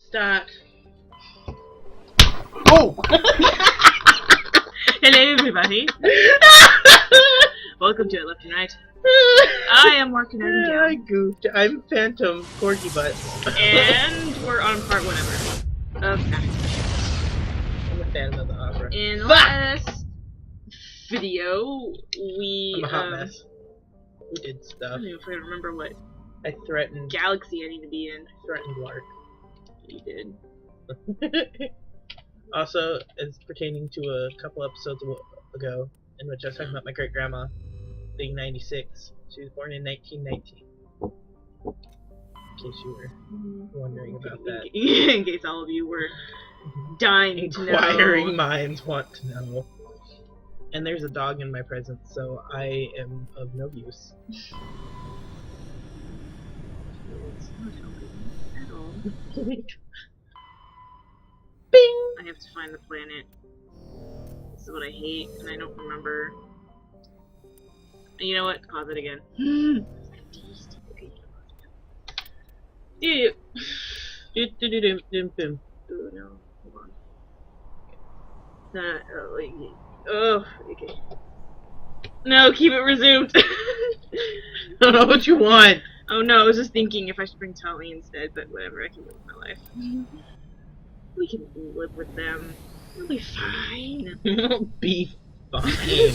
Start. Oh! Hello, everybody. Welcome to Left and Right. I am working on Yeah, I goofed. I'm Phantom Corky Butt. and we're on part whatever of Act. I'm a fan of the opera. In the last video, we I'm a hot mess. We did I stuff. don't know if I remember what I threatened. galaxy I need to be in. Threatened Lark. You did. Also, it's pertaining to a couple episodes ago, in which I was talking about my great grandma being 96. She was born in 1919. In case you were wondering about that. In case all of you were dying to know. Inquiring minds want to know. And there's a dog in my presence, so I am of no use. It's not helping at all. Bing! I have to find the planet. This is what I hate, and I don't remember. You know what? Pause it again. Yeah. Oh no. Hold on. Oh, okay. No, keep it resumed. I don't know what you want. Oh no, I was just thinking if I should bring Tully instead, but whatever, I can live with my life. We can live with them. We'll be fine. We'll be fine.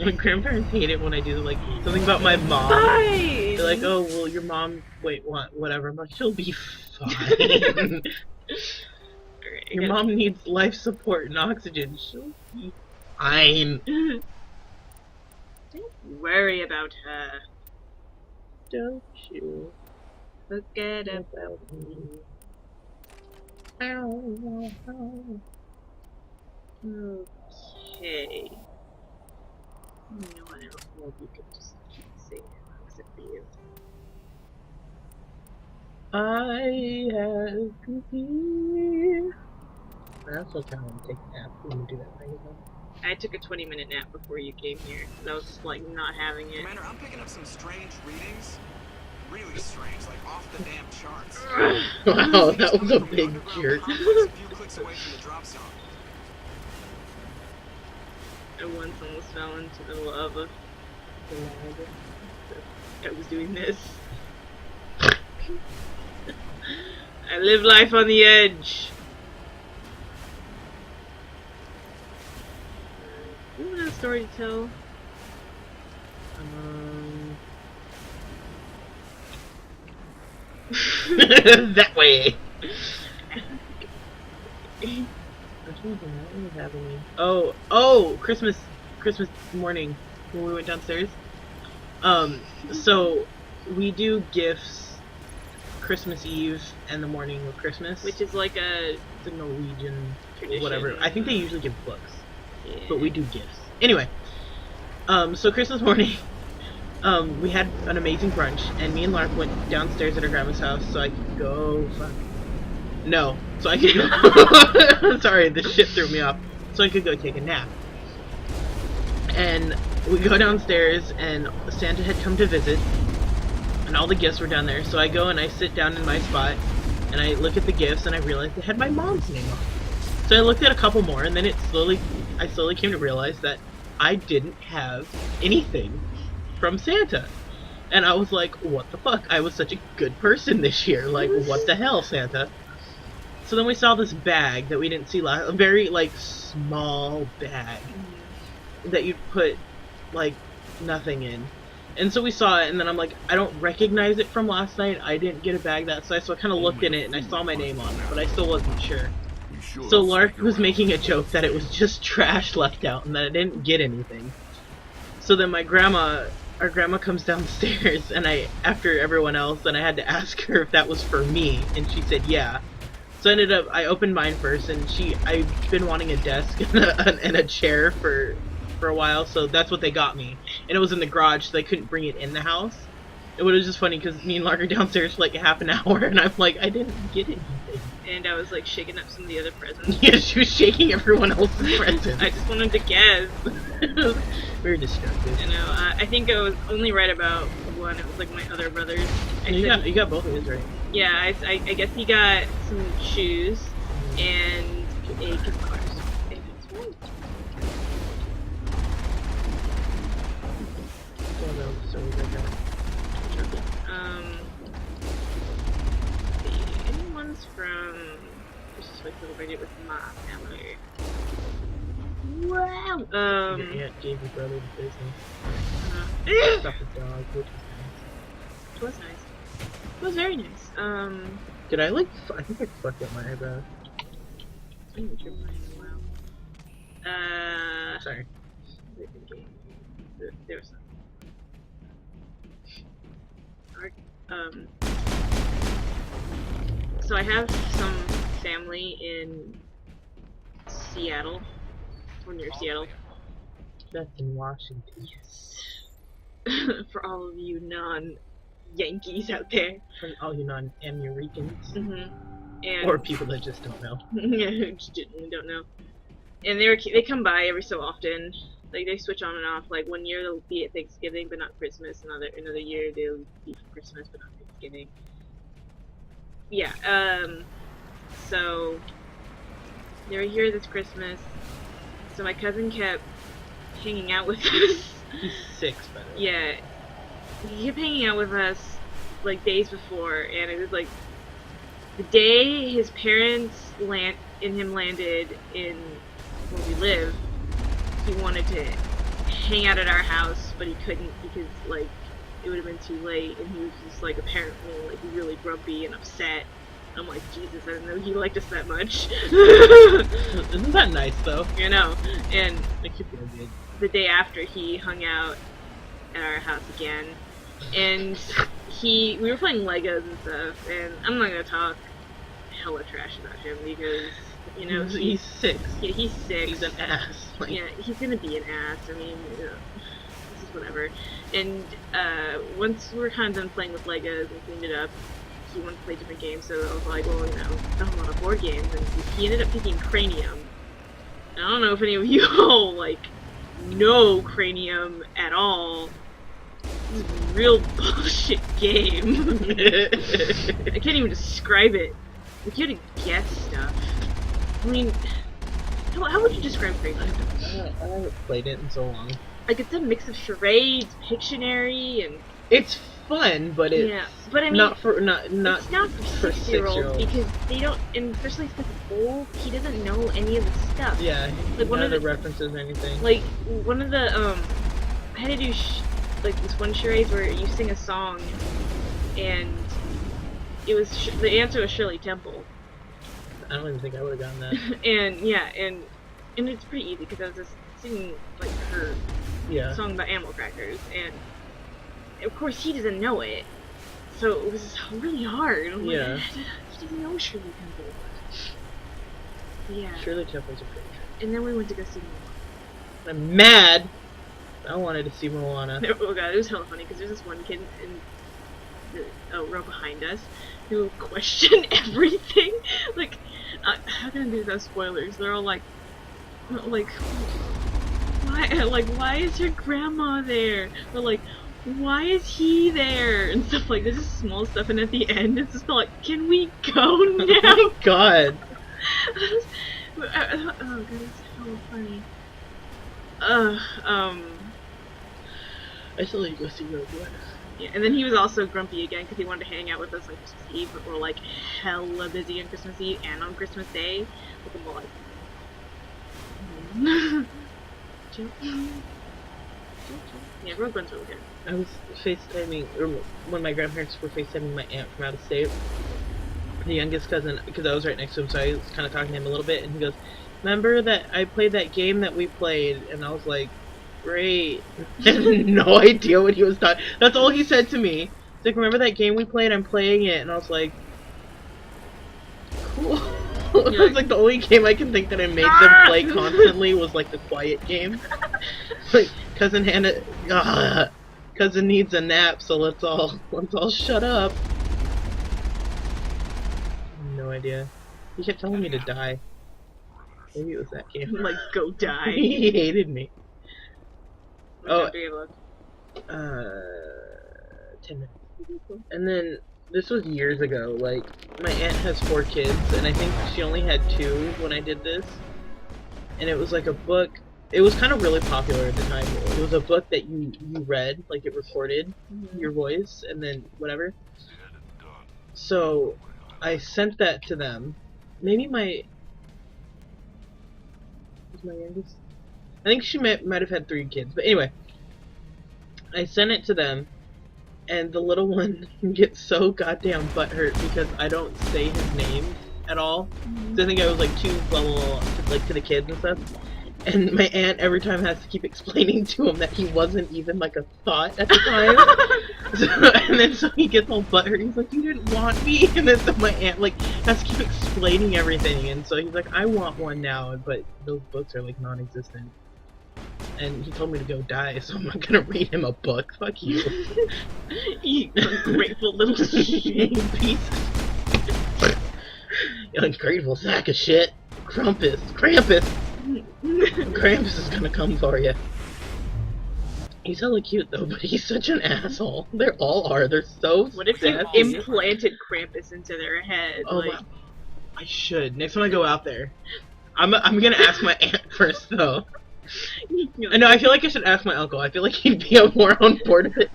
My grandparents hate it when I do like something about my mom. Fine! They're like, oh, well, your mom, wait, what, whatever. I'm like, she'll be fine. Your mom needs life support and oxygen. She'll be fine. Don't worry about her. Don't you Forget about me. Okay. You know what? I don't know if you could just keep saying it except for you. I have goofy. I also kind of want to take a nap. We can do that right now. I took a 20-minute nap before you came here. I was just like not having it. Commander, I'm picking up some strange readings. Really strange, like off the damn charts. Wow, that was a big jerk. A few clicks away from the drop zone. I once almost fell into the lava. I was doing this. I live life on the edge. You want a story to tell? That way. Oh, Christmas morning when we went downstairs. So we do gifts Christmas Eve and the morning of Christmas, Which is like a the Norwegian tradition. whatever. I think they usually give books, Yeah. but we do gifts. Anyway, so Christmas morning, we had an amazing brunch, and me and Lark went downstairs at her grandma's house so I could go. So I could go. Sorry, this shit threw me off. So I could go take a nap. And we go downstairs, and Santa had come to visit, and all the gifts were down there. So I go and I sit down in my spot, and I look at the gifts, and I realized it had my mom's name on it. So I looked at a couple more, and then I slowly came to realize that I didn't have anything from Santa. And I was like, what the fuck? I was such a good person this year. Like, what the hell, Santa? So then we saw this bag that we didn't see last, a very, like, small bag that you'd put, like, nothing in. And so we saw it, and then I'm like, I don't recognize it from last night. I didn't get a bag that size, so I kind of looked in it, and I saw my name on it, but I still wasn't sure. So Lark was making a joke that it was just trash left out, and that I didn't get anything. So then our grandma comes downstairs, and after everyone else, and I had to ask her if that was for me, and she said yeah. So I opened mine first, and I've been wanting a desk and a chair for a while, so that's what they got me. And it was in the garage, so they couldn't bring it in the house. It was just funny, because me and Lark are downstairs for like a half an hour, and I'm like, I didn't get anything. And I was like shaking up some of the other presents. Yeah, she was shaking everyone else's presents. I just wanted to guess. Very distracted. You know, I think I was only right about one. It was like my other brothers. You got both of his right. Yeah, I guess he got some shoes and a gift card. If it's right. Oh no, sorry, I got See, anyone's from. Let's just wait till I get with my family. Wow. your aunt gave your brother the business. It Stuff with dog, which was was nice. It was very nice. nice. Did I like? I think I fucked up my eyebrow. I didn't trim mine in a while. Sorry. There was some. So I have some family in Seattle, or near Seattle. That's in Washington. For all of you non-Yankees out there. For all you non-Americans. And Or people that just don't know. yeah, who genuinely don't know. And they come by every so often. Like they switch on and off. Like one year they'll be at Thanksgiving but not Christmas. Another year they'll be for Christmas but not Thanksgiving. Yeah. So they were here this Christmas. So my cousin kept hanging out with us. He's 6, by the way. Yeah. He kept hanging out with us like days before, and it was like the day his parents landed in where we live. He wanted to hang out at our house, but he couldn't because like it would have been too late, and he was just like apparently like really grumpy and upset. I'm like, Jesus, I didn't know he liked us that much. Isn't that nice though? You know, and Makes you feel good. the day after he hung out at our house again, and we were playing Legos and stuff, and I'm not gonna talk hella trash about him because you know he's 6. he's 6. He's an ass. Like, Yeah, he's gonna be an ass. I mean, you know, this is whatever. And once we were kind of done playing with Legos and cleaned it up, he wanted to play different games. So I was like, well, you know, I have a lot of board games, and he ended up picking Cranium. And I don't know if any of you all like know Cranium at all. This is a real bullshit game. I can't even describe it. Like, you had to guess stuff. I mean, how would you describe Cranium? I haven't played it in so long. Like, it's a mix of charades, Pictionary, and It's fun, but it's but I mean, not for it's not for 6-year-olds because they don't, and especially because it's old, he doesn't know any of the stuff. Yeah, like one none of of the references or anything. Like one of the I had to do like this one charades where you sing a song, and it was the answer was Shirley Temple. I don't even think I would have gotten that. And yeah, and it's pretty easy because I was just singing like her song about animal crackers, and of course he doesn't know it, so it was really hard. I'm like, he doesn't know Shirley Temple. Yeah. Shirley Temple's a pretty trick. And then we went to go see Moana. I'm mad. I wanted to see Moana. Oh god, it was hella funny because there's this one kid in the row behind us who questioned everything. Like, how can I do without spoilers? They're all like, why is your grandma there? Or like, why is he there? And stuff like this is small stuff, and at the end it's just like, can we go now? Oh my god. Oh god, it's so funny. I still need to go see Rogue One. Yeah, and then he was also grumpy again because he wanted to hang out with us on Christmas Eve, but we're like hella busy on Christmas Eve and on Christmas Day. With them all like, yeah, Rogue One's really good. I was FaceTiming, or when my grandparents were FaceTiming my aunt from out of state, the youngest cousin, because I was right next to him, so I was kind of talking to him a little bit, and he goes, remember that I played that game that we played? And I was like, great. I had no idea what he was talking. That's all he said to me. He's like, remember that game we played? I'm playing it. And I was like, cool. It was like the only game I can think that I made them play constantly was like the quiet game. Like, cousin Hannah, cousin needs a nap, so let's all shut up. No idea. He kept telling me to die. Maybe it was that game. Like, go die. He hated me. What time do you have left? 10 minutes. And then this was years ago. Like, my aunt has 4 kids, and I think she only had 2 when I did this. And it was like a book. It was kind of really popular at the time. It was a book that you read, like it recorded your voice, and then whatever. So, I sent that to them. Maybe my youngest? I think she might have had 3 kids, but anyway. I sent it to them, and the little one gets so goddamn butthurt because I don't say his name at all. So I think I was like too level to the kids and stuff. And my aunt every time has to keep explaining to him that he wasn't even like a thought at the time. So he gets all butthurt. He's like, "You didn't want me," and then so my aunt like has to keep explaining everything. And so he's like, "I want one now," but those books are like non-existent. And he told me to go die, so I'm not gonna read him a book. Fuck you. You ungrateful little shit. Piece. You ungrateful sack of shit. Krampus. Krampus is gonna come for you. He's hella cute though, but he's such an asshole. They all are. They're so What if you sassy. implanted Krampus into their head? Oh, like... I should. Next time I go out there. I'm gonna ask my aunt first though. I know, I feel like I should ask my uncle. I feel like he'd be more on board with it.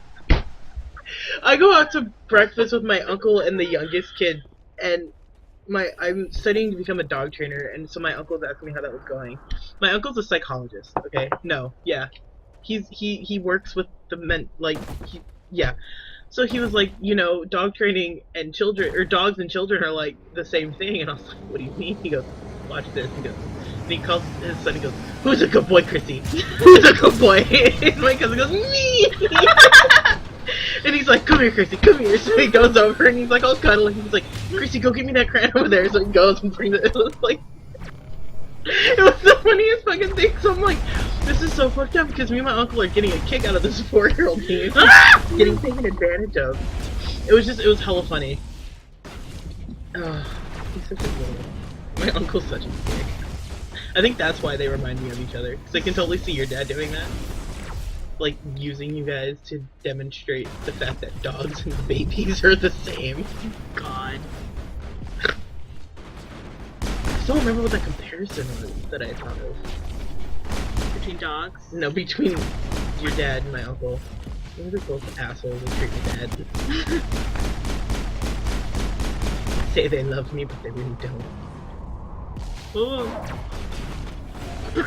I go out to breakfast with my uncle and the youngest kid, and I'm studying to become a dog trainer, and so my uncle's asking me how that was going. My uncle's a psychologist, okay? No, yeah. He works with the men, like, yeah. So he was like, you know, dog training and children, or dogs and children are like the same thing, and I was like, what do you mean? He goes, watch this. He goes, and he calls his son and goes, "Who's a good boy, Chrissy? Who's a good boy?" And my cousin goes, "Me!" And he's like, "Come here, Chrissy, come here." So he goes over and he's like all cuddling. He's like, "Chrissy, go get me that crayon over there." So he goes and brings it. It was like, it was the funniest fucking thing. So I'm like, this is so fucked up because me and my uncle are getting a kick out of this 4-year-old being getting taken advantage of. It was hella funny. He's such a little. My uncle's such a dick. I think that's why they remind me of each other. Because I can totally see your dad doing that. Like, using you guys to demonstrate the fact that dogs and babies are the same. God. I still remember what that comparison was that I thought of. Between dogs? No, between your dad and my uncle. They're both assholes and treat me bad. Say they love me, but they really don't. Oh. Ow!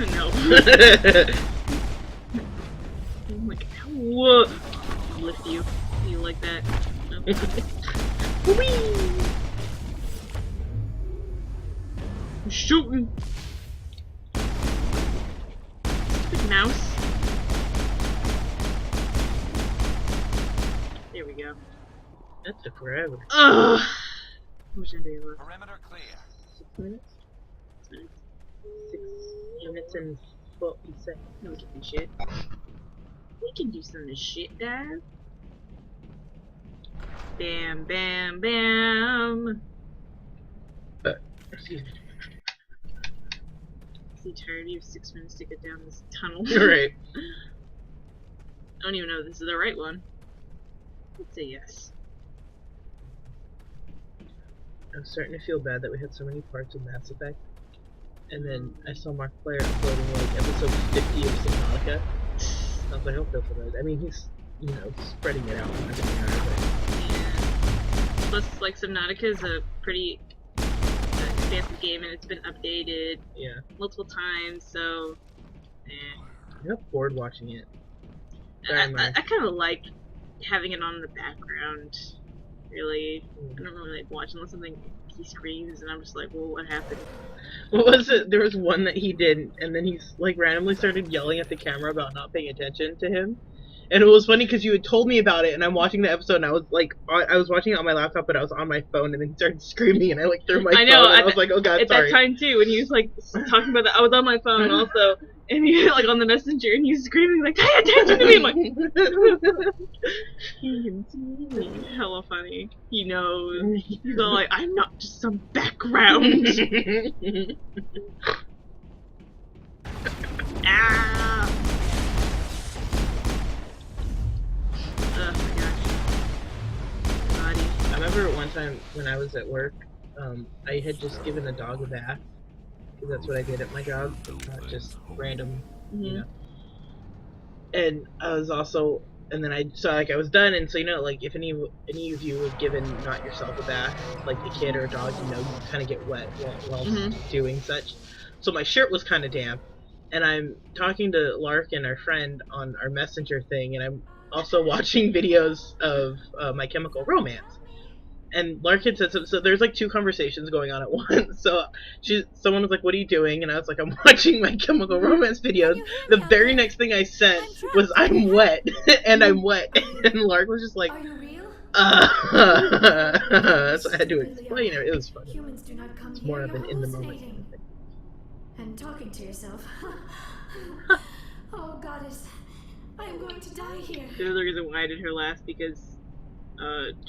No. I'm like, ow! Lift you. You like that? No. Whee! I'm shooting! Stupid mouse. There we go. That took forever. Ugh! How much time do you left? Perimeter clear. 6 minutes? 6 minutes and 40 seconds. No, we can do shit. We can do some of this shit, Dad. Bam, bam, bam. Excuse me. Is he tired? You have 6 minutes to get down this tunnel. You're right. I don't even know if this is the right one. Let's say yes. I'm starting to feel bad that we had so many parts of Mass Effect. And then I saw Markiplier uploading like episode 50 of Subnautica. I was like, I don't feel so bad. I mean, he's, you know, spreading it out. Yeah. Plus, like, Subnautica is a pretty expansive game, and it's been updated multiple times, so... I got bored watching it. I kind of like having it on in the background, really. I don't really like watching unless something he screams, and I'm just like, well, what happened? What was it? There was one that he did, and then he's like randomly started yelling at the camera about not paying attention to him. And it was funny because you had told me about it, and I'm watching the episode, and I was like, I was watching it on my laptop, but I was on my phone, and then he started screaming, and I like threw my phone, and I was like, oh god, at sorry. that time too, when he was like talking about that, I was on my phone also, and he like on the messenger, and he was screaming like, pay attention to me! I'm like, he can see me. Hella funny. He knows. He's all like, I'm not just some background. Ah! remember one time when I was at work, I had just given a dog a bath, because that's what I did at my job, just random, you know. And I was also, and then I I was done, and so like if any of you have given not yourself a bath, like a kid or a dog, you kind of get wet while doing such. So my shirt was kind of damp, and I'm talking to Lark and our friend on our messenger thing, and I'm also watching videos of My Chemical Romance. And Lark had said so there's like two conversations going on at once. So someone was like, "What are you doing?" And I was like, "I'm watching My Chemical Romance videos." The very next thing I sent was, "I'm wet," and I'm wet. And Lark was just like, Are you real? So I had to explain it. It was funny. Humans do not come It's here. more of an You're in the moment hallucinating. thing. And talking to yourself. Oh, goddess. I am going to die here. The other reason why I did her last because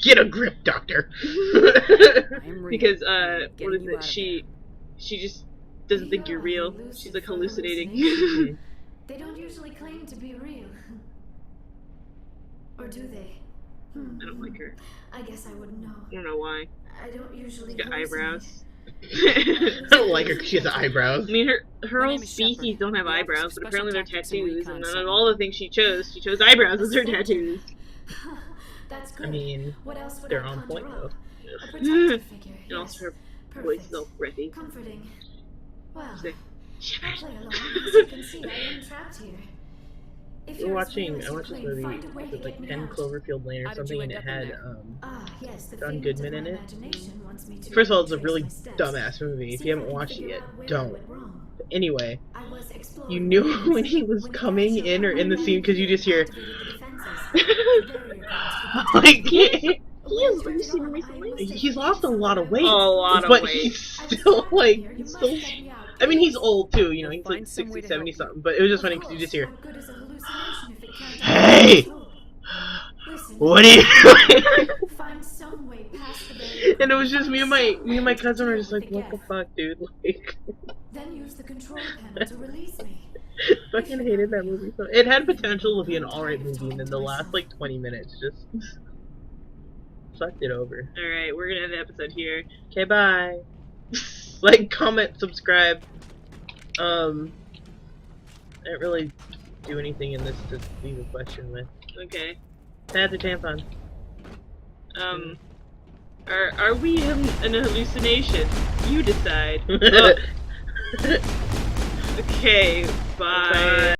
Get a grip, doctor. because what is it? She just doesn't think you're real. She's like hallucinating. They don't usually claim to be real. Or do they? I don't like her. I guess I wouldn't know. I don't know why. I don't usually She's got eyebrows. I don't like her because she has eyebrows. I mean, her My whole name is species Shepard. don't have The Office eyebrows, of but Special apparently they're Tactics and tattoos, Recon and out Center. of all the things she chose eyebrows as her tattoos. That's good. I mean, What else would they're I on conjure point up? though. A protective figure. And Yes. also her voice Perfect. is all breathy. Comforting. Well, She's like, I'll play along. As you can see, I am trapped here. If We're you're as watching. real as I you watched this claim, movie. find a way It to was get like me 10 out. Cloverfield Lane or How did something, you and end it up in had there? Yes, the John figment Goodman of in my it. imagination wants me to First of all, it's a retrace really my steps. dumbass movie. If See you if I haven't can watched it figure yet, out where I don't. went wrong. But anyway, I was exploring you knew my when he was when the coming guys in or showed in the up, scene because you just hear. activated the defenses. The barrier codes could Like, protect have you seen him recently? he's lost a lot of weight, a lot of but weight. he's still like, still. I mean, he's old too, he's We'll like find some way 60, to 70 help something. But it was just funny because you just hear, What good is a hallucination if it can't "Hey! hope? Listen, What are you doing?" find some way past the barrier. And it was just me and my cousin were just like, "What the fuck, dude?" Like, Then use the control panel to release me. fucking hated that movie. So it had potential to be an alright movie, and then the last like 20 minutes just sucked it over. Alright, we're gonna end the episode here. Okay, bye. Like, comment, subscribe. I didn't really do anything in this to leave a question with. Okay. Pads or tampons? Are we an hallucination? You decide. Okay, bye. Bye.